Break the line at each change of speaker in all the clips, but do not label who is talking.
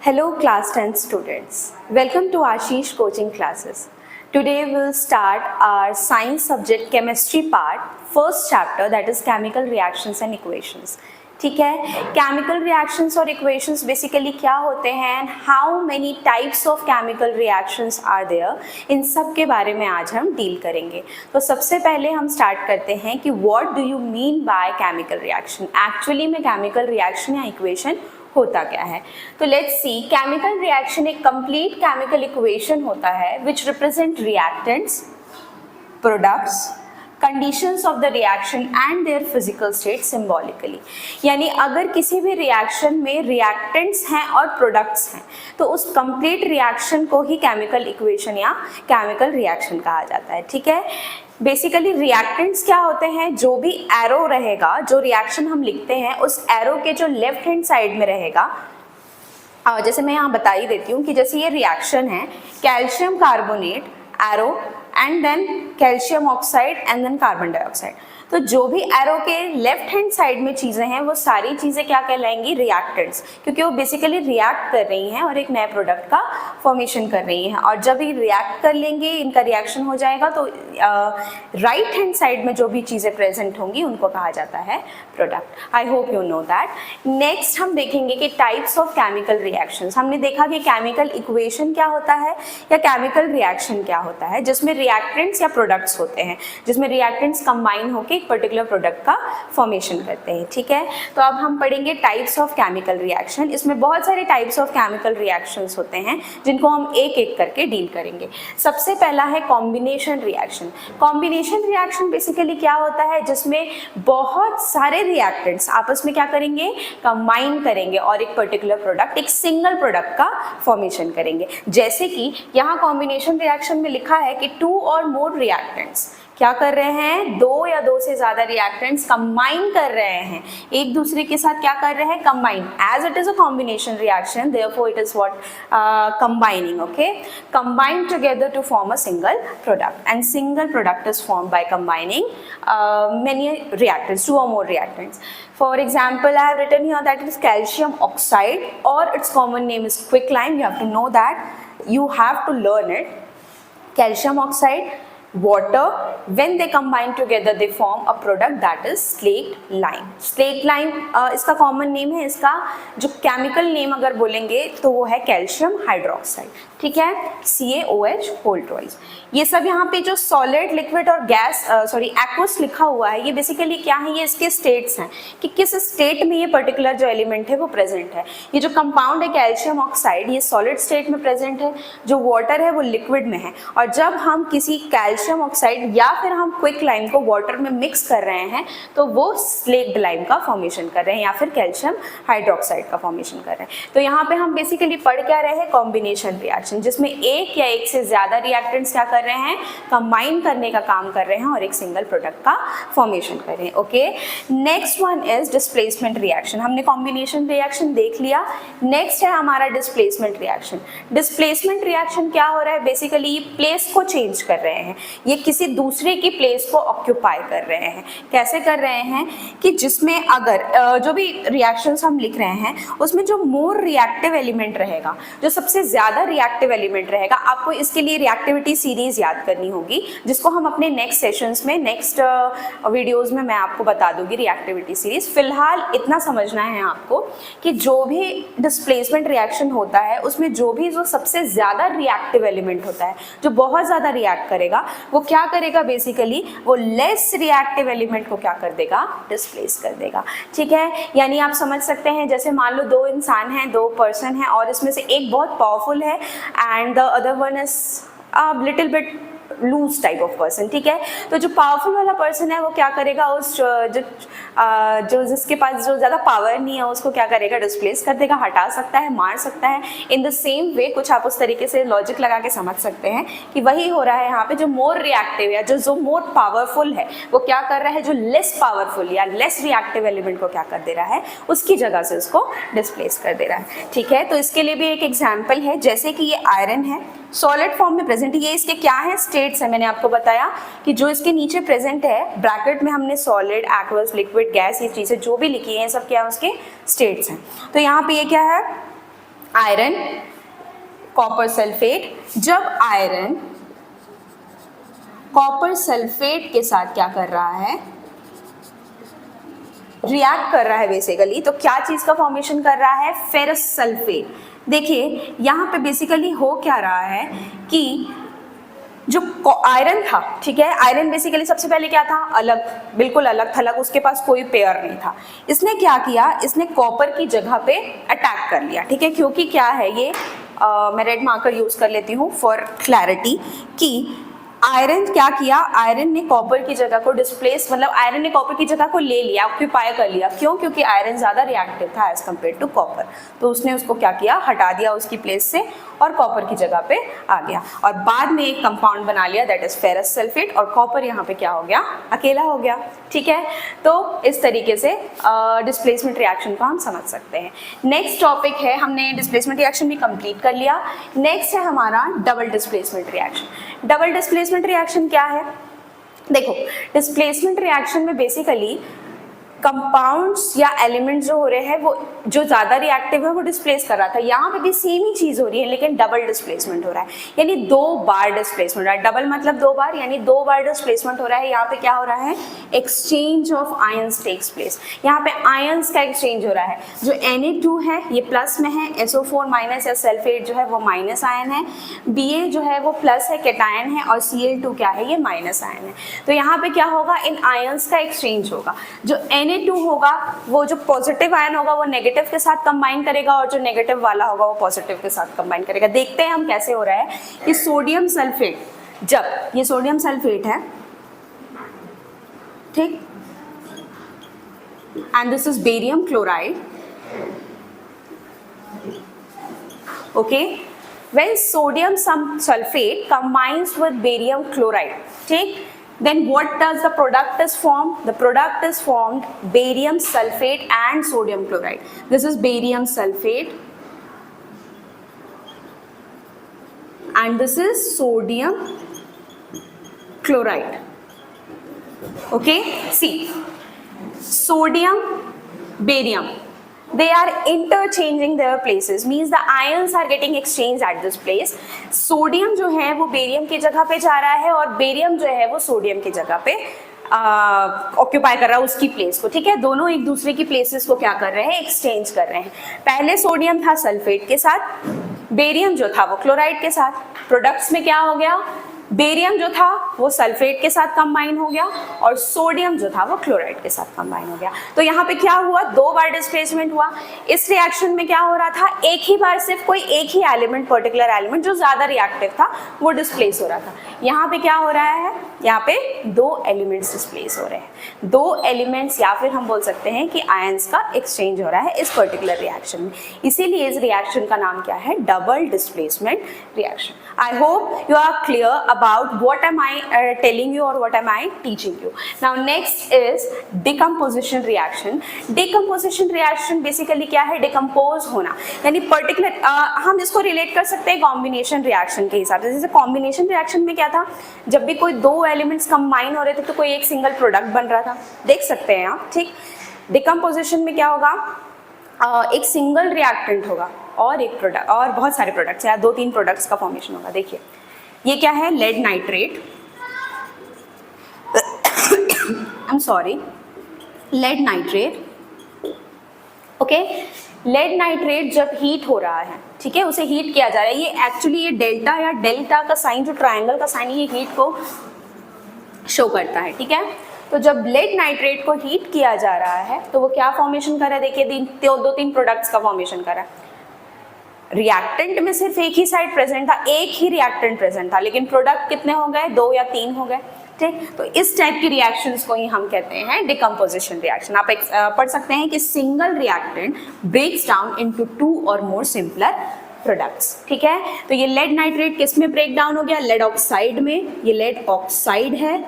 Hello class 10 students. Welcome to Ashish coaching classes. Today we'll start our science subject chemistry part, first chapter, that is chemical reactions and equations. ठीक है, chemical reactions और equations basically क्या होते हैं and how many types of chemical reactions are there, इन सब के बारे में आज हम डील करेंगे. तो सबसे पहले हम स्टार्ट करते हैं कि what do you mean by chemical reaction. Actually में केमिकल रिएक्शन या इक्वेशन होता क्या है. तो लेट्स सी, केमिकल रिएक्शन एक कंप्लीट केमिकल इक्वेशन होता है which represent reactants, products, conditions of the reaction and their physical state symbolically. यानी अगर किसी भी रिएक्शन में रिएक्टेंट्स हैं और प्रोडक्ट्स हैं तो उस कंप्लीट रिएक्शन को ही केमिकल इक्वेशन या केमिकल रिएक्शन कहा जाता है. ठीक है, बेसिकली रिएक्टेंट्स क्या होते हैं, जो भी एरो रहेगा, जो रिएक्शन हम लिखते हैं उस एरो के जो लेफ्ट हैंड साइड में रहेगा, जैसे मैं यहाँ बता ही देती हूँ कि जैसे ये रिएक्शन है calcium carbonate arrow and then calcium oxide and then carbon dioxide. तो जो भी एरो के लेफ्ट हैंड साइड में चीज़ें हैं वो सारी चीज़ें क्या कहलाएंगी, रिएक्टेंट्स, क्योंकि वो बेसिकली रिएक्ट कर रही हैं और एक नए प्रोडक्ट का फॉर्मेशन कर रही हैं. और जब ये रिएक्ट कर लेंगे, इनका रिएक्शन हो जाएगा, तो राइट हैंड साइड में जो भी चीज़ें प्रेजेंट होंगी उनको कहा जाता है product. I hope you know that. Next हम देखेंगे कि टाइप्स ऑफ केमिकल रिएक्शंस. हमने देखा कि केमिकल इक्वेशन क्या होता है या केमिकल रिएक्शन क्या होता है, जिसमें रिएक्टेंट्स या प्रोडक्ट्स होते हैं, जिसमें रिएक्टेंट्स कंबाइन होकर एक पर्टिकुलर प्रोडक्ट का फॉर्मेशन करते हैं. ठीक है, तो अब हम पढ़ेंगे टाइप्स ऑफ केमिकल रिएक्शन. इसमें बहुत सारे टाइप्स ऑफ केमिकल रिएक्शंस होते हैं जिनको हम एक एक करके डील करेंगे. सबसे पहला है combination reaction. Combination reaction basically क्या होता है, जिसमें बहुत सारे रिएक्टेंट्स आपस में क्या करेंगे, कंबाइन करेंगे और एक पर्टिकुलर प्रोडक्ट, एक सिंगल प्रोडक्ट का फॉर्मेशन करेंगे. जैसे कि यहाँ कॉम्बिनेशन रिएक्शन में लिखा है कि 2 और मोर रिएक्टेंट्स क्या कर रहे हैं, 2 या 2 से ज्यादा रिएक्टेंट्स कंबाइन कर रहे हैं, एक दूसरे के साथ क्या कर रहे हैं, combine. As it is a combination reaction, therefore it is what, combining. Okay, combine together to form a single product and single product is form by combining many reactants, 2 or more reactants. For example, I have written here that it is calcium oxide, or its common name is quicklime. You have to know that, you have to learn it. Calcium oxide, water, when they combine together they form a product that is slaked lime. Slaked lime इसका common name है, इसका जो chemical name अगर बोलेंगे तो वो है calcium hydroxide. ठीक है, CaOH होल ट्वाइस. ये सब यहाँ पे जो सॉलिड, लिक्विड और गैस, एक्वस लिखा हुआ है, ये बेसिकली क्या है, ये इसके स्टेट्स हैं कि किस स्टेट में ये पर्टिकुलर जो एलिमेंट है वो प्रेजेंट है. ये जो कंपाउंड है कैल्शियम ऑक्साइड, ये सॉलिड स्टेट में प्रेजेंट है, जो वाटर है वो लिक्विड में है. और जब हम किसी कैल्शियम ऑक्साइड या फिर हम क्विक लाइम को वाटर में मिक्स कर रहे हैं तो वो स्लेक्ड लाइम का फॉर्मेशन कर रहे हैं या फिर कैल्शियम हाइड्रोक्साइड का फॉर्मेशन कर रहे हैं. तो यहाँ पे हम बेसिकली पढ़ क्या रहे हैं, कॉम्बिनेशन रिएक्शन, जिसमें एक या एक से ज्यादा रिएक्टेंट्स क्या कर रहे हैं, कंबाइन करने का काम कर रहे हैं और एक सिंगल प्रोडक्ट का फॉर्मेशन कर रहे हैं. Okay, next one is displacement reaction. हमने कॉम्बिनेशन रिएक्शन देख लिया. नेक्स्ट है हमारा डिस्प्लेसमेंट रिएक्शन. डिस्प्लेसमेंट रिएक्शन क्या हो रहा है, बेसिकली प्लेस को चेंज कर रहे हैं, ये किसी दूसरे की प्लेस को ऑक्यूपाई कर रहे हैं. कैसे कर रहे हैं कि जिसमें अगर जो भी रिएक्शंस हम लिख रहे हैं उसमें जो मोर रिएक्टिव एलिमेंट रहेगा, जो सबसे ज्यादा रिएक्टिव एलिमेंट रहेगा, आपको इसके लिए रिएक्टिविटी सीरीज याद करनी होगी, जिसको हम अपने नेक्स्ट सेशंस में, नेक्स्ट वीडियोस में मैं आपको बता दूंगी रिएक्टिविटी सीरीज. फिलहाल इतना समझना है आपको कि जो भी डिस्प्लेसमेंट रिएक्शन होता है उसमें जो भी जो सबसे ज्यादा रिएक्टिव एलिमेंट होता है, जो बहुत ज्यादा रिएक्ट करेगा, वो क्या करेगा, बेसिकली वो लेस रिएक्टिव एलिमेंट को क्या कर देगा, डिस्प्लेस कर देगा. ठीक है, यानी आप समझ सकते हैं, जैसे मान लो 2 इंसान हैं, 2 पर्सन हैं और इसमें से एक बहुत पावरफुल है and the other one is little bit loose type of person. ठीक है, तो जो पावरफुल वाला पर्सन है वो क्या करेगा, उस जो जिसके पास जो ज़्यादा पावर नहीं है उसको क्या करेगा, डिस्प्लेस कर देगा, हटा सकता है, मार सकता है. इन द सेम वे कुछ आप उस तरीके से लॉजिक लगा के समझ सकते हैं कि वही हो रहा है यहाँ पे. जो मोर रिएक्टिव या जो मोर पावरफुल है वो क्या कर रहा है, जो लेस पावरफुल या लेस रिएक्टिव एलिमेंट को क्या कर दे रहा है, उसकी जगह से उसको डिस्प्लेस कर दे रहा है. ठीक है, तो इसके लिए भी एक एग्जाम्पल है, जैसे कि ये आयरन है, सॉलिड फॉर्म में प्रेजेंट. ये इसके क्या है, स्टेट्स है. मैंने आपको बताया कि जो इसके नीचे प्रेजेंट है ब्रैकेट में हमने सॉलिड, एक्वस, लिक्विड, गैस, ये चीज़ें जो भी लिखी हैं सब क्या है, उसके स्टेट्स हैं. तो यहाँ पे ये क्या है, आयरन कॉपर सल्फेट, जब आयरन कॉपर सल्फेट के साथ क्या कर रहा है, रिएक्ट कर रहा है बेसिकली, तो क्या चीज का फॉर्मेशन कर रहा है, फेरस सल्फेट। देखिए यहाँ पे बेसिकली हो क्या रहा है कि जो आयरन था, ठीक है, आयरन बेसिकली सबसे पहले क्या था, अलग, बिल्कुल अलग थलग, उसके पास कोई पेयर नहीं था। इसने क्या किया, इसने कॉपर की जगह पे अटैक कर लिया, ठीक है, क्योंकि क्या है ये मैं रेड मार्कर यूज कर लेती हूँ फॉर क्लैरिटी कि आयरन क्या किया, आयरन ने कॉपर की जगह को डिस्प्लेस, मतलब आयरन ने कॉपर की जगह को ले लिया, ऑक्यूपाई कर लिया। क्यों? क्योंकि आयरन ज़्यादा रिएक्टिव था एज कम्पेयर टू कॉपर, तो उसने उसको क्या किया, हटा दिया उसकी प्लेस से और कॉपर की जगह पे आ गया और बाद में एक कंपाउंड बना लिया दैट इज फेरस सल्फेट, और कॉपर यहाँ पे क्या हो गया, अकेला हो गया। ठीक है, तो इस तरीके से डिस्प्लेसमेंट रिएक्शन को हम समझ सकते हैं। नेक्स्ट टॉपिक है, हमने डिस्प्लेसमेंट रिएक्शन भी कंप्लीट कर लिया। नेक्स्ट है हमारा double displacement reaction. Double displacement reaction क्या है, देखो डिस्प्लेसमेंट रिएक्शन में बेसिकली कंपाउंड्स या एलिमेंट्स जो हो रहे हैं वो जो ज़्यादा रिएक्टिव है वो डिस्प्लेस कर रहा था, यहाँ पे भी सेम ही चीज़ हो रही है लेकिन डबल डिस्प्लेसमेंट हो रहा है, यानी 2 बार डिस्प्लेसमेंट हो रहा है। डबल मतलब 2 बार, यानी 2 बार डिस्प्लेसमेंट हो रहा है। यहाँ पे क्या हो रहा है, exchange of ions takes place. यहाँ पे आयंस का एक्सचेंज हो रहा है, जो Na2 है ये प्लस में है, SO4 माइनस या सल्फेट जो है वो माइनस आयन है, Ba जो है वो प्लस है, कैटायन है, और Cl2 क्या है, ये माइनस आयन है। तो यहाँ पे क्या होगा, इन आयंस का एक्सचेंज होगा। जो Na2 होगा वो जो पॉजिटिव आयन होगा वो नेगेटिव के साथ कंबाइन करेगा और जो नेगेटिव वाला होगा वो पॉजिटिव के साथ कंबाइन करेगा। देखते हैं हम कैसे हो रहा है कि सोडियम सल्फेट, जब ये सोडियम सल्फेट है, ठीक, and this is barium chloride, okay, when sodium sulfate combines with barium chloride, ठीक, then what does the product is formed? The product is formed barium sulfate and sodium chloride. This is barium sulfate and this is sodium chloride. Okay, see, sodium, barium, they are interchanging their places, means the ions are getting exchanged at this place. Sodium जो है वो barium की जगह पे जा रहा है और बेरियम जो है वो सोडियम की जगह पे ऑक्यूपाई कर रहा है उसकी प्लेस को। ठीक है, दोनों एक दूसरे की प्लेसेस को क्या कर रहे हैं, एक्सचेंज कर रहे हैं। पहले सोडियम था सल्फेट के साथ, बेरियम जो था वो क्लोराइड के साथ। प्रोडक्ट्स में क्या हो गया, बेरियम जो था वो सल्फेट के साथ कंबाइन हो गया और सोडियम जो था वो क्लोराइड के साथ कंबाइन हो गया। तो यहाँ पे क्या हुआ, 2 बार डिस्प्लेसमेंट हुआ। इस रिएक्शन में क्या हो रहा था, एक ही बार सिर्फ कोई एक ही एलिमेंट, पर्टिकुलर एलिमेंट जो ज्यादा रिएक्टिव था वो डिस्प्लेस हो रहा था। यहाँ पे क्या हो रहा है, यहाँ पे 2 एलिमेंट्स डिस्प्लेस हो रहे हैं, 2 एलिमेंट्स, या फिर हम बोल सकते हैं कि आयंस का एक्सचेंज हो रहा है इस पर्टिकुलर रिएक्शन में। इसीलिए इस रिएक्शन का नाम क्या है, double displacement reaction. I hope you are clear about what am I telling you or what am I teaching you. Now next is decomposition reaction. Decomposition reaction basically क्या है, decompose होना, यानी particular हम इसको relate कर सकते हैं combination reaction के हिसाब से। जैसे combination reaction में क्या था, जब भी कोई 2 elements combine हो रहे थे तो कोई एक single product बन रहा था, देख सकते हैं आप। ठीक, decomposition में क्या होगा, एक सिंगल रिएक्टेंट होगा और एक प्रोडक्ट, और बहुत सारे प्रोडक्ट्स या 2-3 प्रोडक्ट्स का फॉर्मेशन होगा। देखिए ये क्या है, lead nitrate, I am sorry, lead nitrate, okay. Lead nitrate जब हीट हो रहा है, ठीक है, उसे हीट किया जा रहा है, ये एक्चुअली ये डेल्टा या डेल्टा का साइन, जो ट्रायंगल का साइन, ये हीट को शो करता है। ठीक है, तो जब लेड नाइट्रेट को हीट किया जा रहा है तो वो क्या फॉर्मेशन कर रहा है, देखिए 2-3 प्रोडक्ट्स का फॉर्मेशन कर रहा है। रिएक्टेंट में सिर्फ एक ही साइड प्रेजेंट था, एक ही रिएक्टेंट प्रेजेंट था, लेकिन प्रोडक्ट कितने हो गए, 2 या 3 हो गए। ठीक, तो इस टाइप की रिएक्शंस को ही हम कहते हैं डिकम्पोजिशन रिएक्शन। आप पढ़ सकते हैं कि single reactant breaks down into 2 और मोर सिंपलर प्रोडक्ट्स। ठीक है, तो ये लेड नाइट्रेट किस में ब्रेक डाउन हो गया, लेड ऑक्साइड में, ये लेड ऑक्साइड है।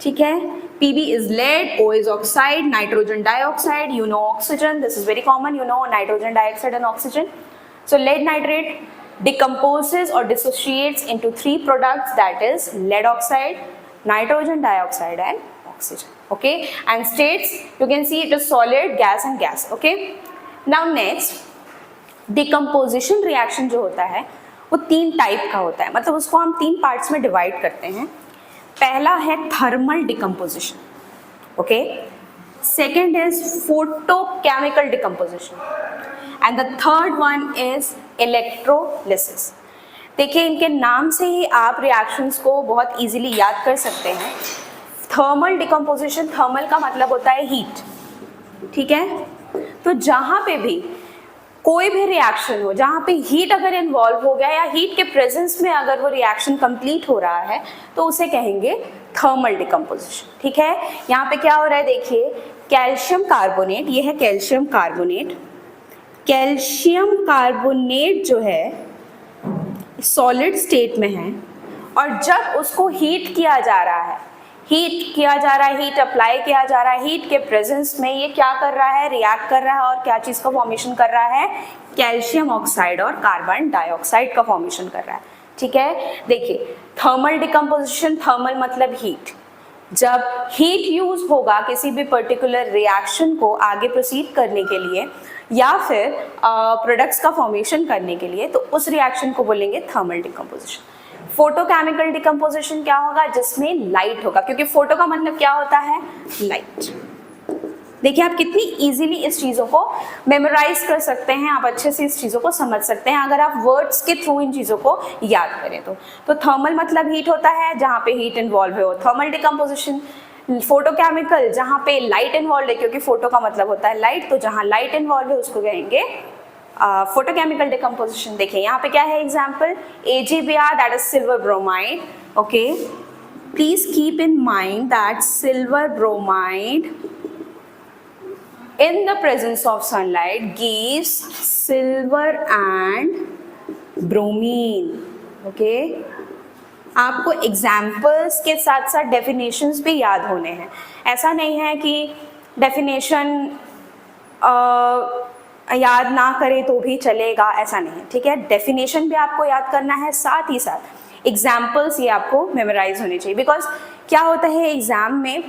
ठीक है, Pb is lead, O is oxide, nitrogen dioxide, you know oxygen, this is very common, you know nitrogen dioxide and oxygen. So lead nitrate decomposes or dissociates into 3 products, that is lead oxide, nitrogen dioxide and oxygen. Okay, and states, you can see it is solid, gas and gas. Okay, now next decomposition reaction जो होता है वो 3 type का होता है, मतलब उसको हम 3 पार्ट्स में डिवाइड करते हैं। पहला है thermal decomposition, okay, second is photochemical decomposition and the third one is electrolysis. देखिए इनके नाम से ही आप रिएक्शंस को बहुत इजीली याद कर सकते हैं। थर्मल डिकम्पोजिशन, थर्मल का मतलब होता है हीट, ठीक है। तो जहाँ पे भी कोई भी रिएक्शन हो, जहाँ पे हीट अगर इन्वॉल्व हो गया या हीट के प्रेजेंस में अगर वो रिएक्शन कंप्लीट हो रहा है तो उसे कहेंगे थर्मल डिकम्पोजिशन, ठीक है। यहाँ पे क्या हो रहा है देखिए, कैल्शियम कार्बोनेट, ये है कैल्शियम कार्बोनेट। कैल्शियम कार्बोनेट जो है सॉलिड स्टेट में है और जब उसको हीट किया जा रहा है, हीट अप्लाई किया जा रहा है, हीट के प्रेजेंस में ये क्या कर रहा है, रिएक्ट कर रहा है और क्या चीज़ का फॉर्मेशन कर रहा है, कैल्शियम ऑक्साइड और कार्बन डाइऑक्साइड का फॉर्मेशन कर रहा है, ठीक है। देखिए थर्मल डिकम्पोजिशन, थर्मल मतलब हीट, जब हीट यूज होगा किसी भी पर्टिकुलर रिएक्शन को आगे प्रोसीड करने के लिए या फिर प्रोडक्ट्स का फॉर्मेशन करने के लिए, तो उस रिएक्शन को बोलेंगे थर्मल डिकम्पोजिशन। फोटोकेमिकल डिकम्पोजिशन क्या होगा, जिसमें लाइट होगा, क्योंकि फोटो का मतलब क्या होता है, लाइट। देखिए आप कितनी इजीली इस चीज़ों को मेमोराइज कर सकते हैं, आप अच्छे से इस चीज़ों को समझ सकते हैं अगर आप वर्ड्स के थ्रू इन चीज़ों को याद करें तो थर्मल मतलब हीट होता है, जहाँ पे हीट इन्वॉल्व है वो थर्मल डिकम्पोजिशन। फोटोकेमिकल जहाँ पे लाइट इन्वॉल्व है, क्योंकि फोटो का मतलब होता है लाइट, तो जहाँ लाइट इन्वॉल्व है उसको कहेंगे फोटोकेमिकल डिकम्पोजिशन। देखिए यहाँ पे क्या है example, AgBr that is silver bromide, okay. Please keep in mind that silver bromide in the presence of sunlight gives silver and bromine, okay। आपको एग्जाम्पल्स के साथ साथ डेफिनेशंस भी याद होने हैं। ऐसा नहीं है कि डेफिनेशन याद ना करे तो भी चलेगा, ऐसा नहीं है, ठीक है। डेफिनेशन भी आपको याद करना है, साथ ही साथ एग्जाम्पल्स ये आपको मेमोराइज होने चाहिए। बिकॉज क्या होता है एग्जाम में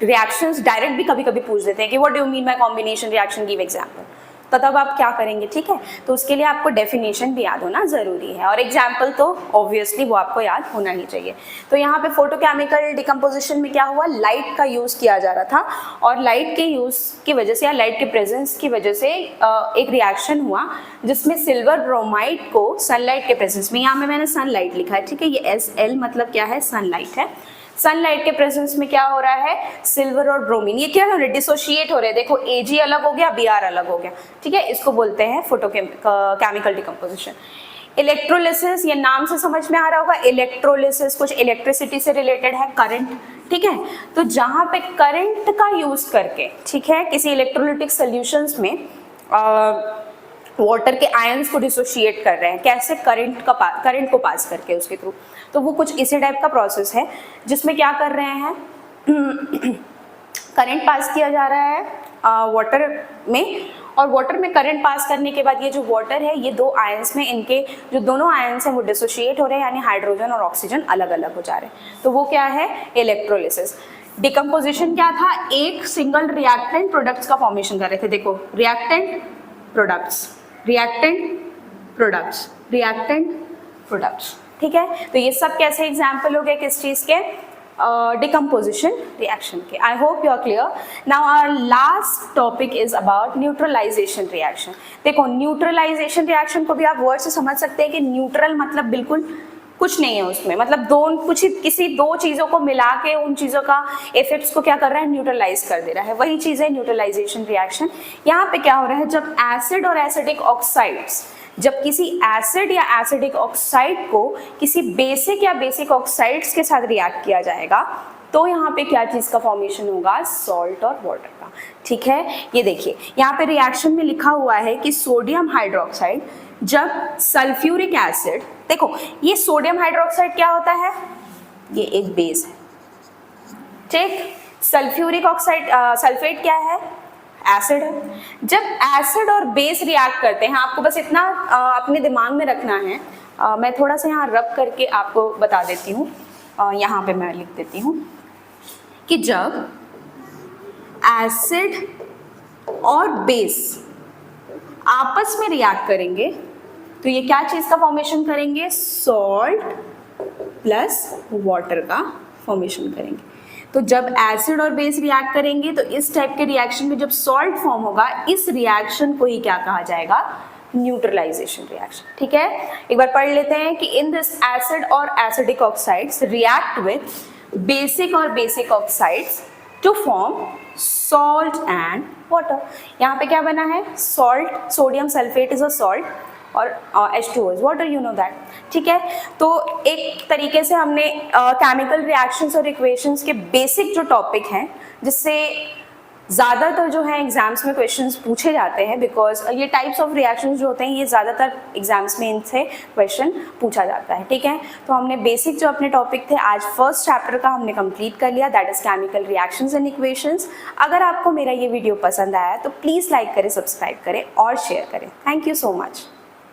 रिएक्शंस डायरेक्ट भी कभी कभी पूछ देते हैं कि what do you mean by combination reaction, give example, तो तब आप क्या करेंगे, ठीक है। तो उसके लिए आपको डेफिनेशन भी याद होना ज़रूरी है और एग्जाम्पल तो ऑब्वियसली वो आपको याद होना ही चाहिए। तो यहाँ पे फोटोकेमिकल डिकम्पोजिशन में क्या हुआ, लाइट का यूज़ किया जा रहा था और लाइट के यूज़ की वजह से या लाइट के प्रेजेंस की वजह से एक रिएक्शन हुआ जिसमें सिल्वर ब्रोमाइड को सनलाइट के प्रेजेंस में, यहाँ में मैंने सनलाइट लिखा है, ठीक है, ये SL मतलब क्या है, सनलाइट है। सनलाइट के प्रेजेंस में क्या हो रहा है, सिल्वर और ब्रोमीन ये क्या हो रहा है, डिसोशिएट हो रहे हैं। देखो Ag अलग हो गया, Br अलग हो गया, ठीक है, इसको बोलते हैं फोटोकेमिकल डिकम्पोजिशन। इलेक्ट्रोलिसिस, ये नाम से समझ में आ रहा होगा, इलेक्ट्रोलिसिस कुछ इलेक्ट्रिसिटी से रिलेटेड है, करंट, ठीक है। तो जहाँ पे करंट का यूज करके, ठीक है, किसी इलेक्ट्रोलिटिक सोल्यूशंस में वाटर के आयंस को डिसोशिएट कर रहे हैं, कैसे, करंट को पास करके उसके थ्रू, तो वो कुछ इसी टाइप का प्रोसेस है जिसमें क्या कर रहे हैं करंट पास किया जा रहा है वाटर में, और वाटर में करंट पास करने के बाद ये जो वाटर है ये दो आयंस में, इनके जो दोनों आयंस हैं वो डिसोशिएट हो रहे हैं, यानी हाइड्रोजन और ऑक्सीजन अलग अलग हो जा रहे हैं, तो वो क्या है, इलेक्ट्रोलिसिस। डिकम्पोजिशन क्या था, एक सिंगल रिएक्टेंट प्रोडक्ट्स का फॉर्मेशन कर रहे थे। देखो reactant products, reactant products, reactant products, ठीक है। तो ये सब कैसे एग्जाम्पल हो गए किस चीज़ के, डिकम्पोजिशन रिएक्शन के। I hope you are clear. Now our last topic is about neutralisation reaction. देखो न्यूट्रलाइजेशन रिएक्शन को भी आप वर्ड से समझ सकते हैं कि न्यूट्रल मतलब बिल्कुल कुछ नहीं है उसमें, मतलब किसी दो चीज़ों को मिला के उन चीज़ों का इफेक्ट्स को क्या कर रहा है, न्यूट्रलाइज कर दे रहा है, वही चीज़ है न्यूट्रलाइजेशन रिएक्शन। यहाँ पे क्या हो रहा है, जब एसिड और एसिडिक ऑक्साइड्स, जब किसी एसिड या एसिडिक ऑक्साइड को किसी बेसिक या बेसिक ऑक्साइड्स के साथ रिएक्ट किया जाएगा तो यहाँ पे क्या चीज़ का फॉर्मेशन होगा, सॉल्ट और वाटर का, ठीक है। ये देखिए यहाँ पे रिएक्शन में लिखा हुआ है कि सोडियम हाइड्रोक्साइड जब सल्फ्यूरिक एसिड, देखो ये सोडियम हाइड्रोक्साइड क्या होता है, ये एक बेस है, ठीक। सल्फ्यूरिक ऑक्साइड सल्फेट क्या है, एसिड है। जब एसिड और बेस रिएक्ट करते हैं, आपको बस इतना अपने दिमाग में रखना है, मैं थोड़ा सा यहाँ रब करके आपको बता देती हूँ, यहाँ पे मैं लिख देती हूँ कि जब एसिड और बेस आपस में रिएक्ट करेंगे तो ये क्या चीज का फॉर्मेशन करेंगे, सॉल्ट प्लस वाटर का फॉर्मेशन करेंगे। तो जब एसिड और बेस रिएक्ट करेंगे तो इस टाइप के रिएक्शन में जब सॉल्ट फॉर्म होगा, इस रिएक्शन को ही क्या कहा जाएगा, न्यूट्रलाइजेशन रिएक्शन। ठीक है, एक बार पढ़ लेते हैं कि इन दिस एसिड और acidic oxides react with basic और basic oxides to form salt and water. यहाँ पे क्या बना है, salt, sodium sulphate is a salt और H2O is water, you know that. ठीक है, तो एक तरीके से हमने केमिकल रिएक्शंस और इक्वेशंस के बेसिक जो टॉपिक हैं, जिससे ज़्यादातर जो है एग्जाम्स में क्वेश्चंस पूछे जाते हैं, बिकॉज ये टाइप्स ऑफ रिएक्शंस जो होते हैं ये ज़्यादातर एग्जाम्स में इनसे क्वेश्चन पूछा जाता है। ठीक है, तो हमने बेसिक जो अपने टॉपिक थे आज फर्स्ट चैप्टर का हमने कंप्लीट कर लिया, that is chemical reactions and equations. अगर आपको मेरा ये वीडियो पसंद आया तो प्लीज़ लाइक करें, सब्सक्राइब करें और शेयर करें। Thank you so much.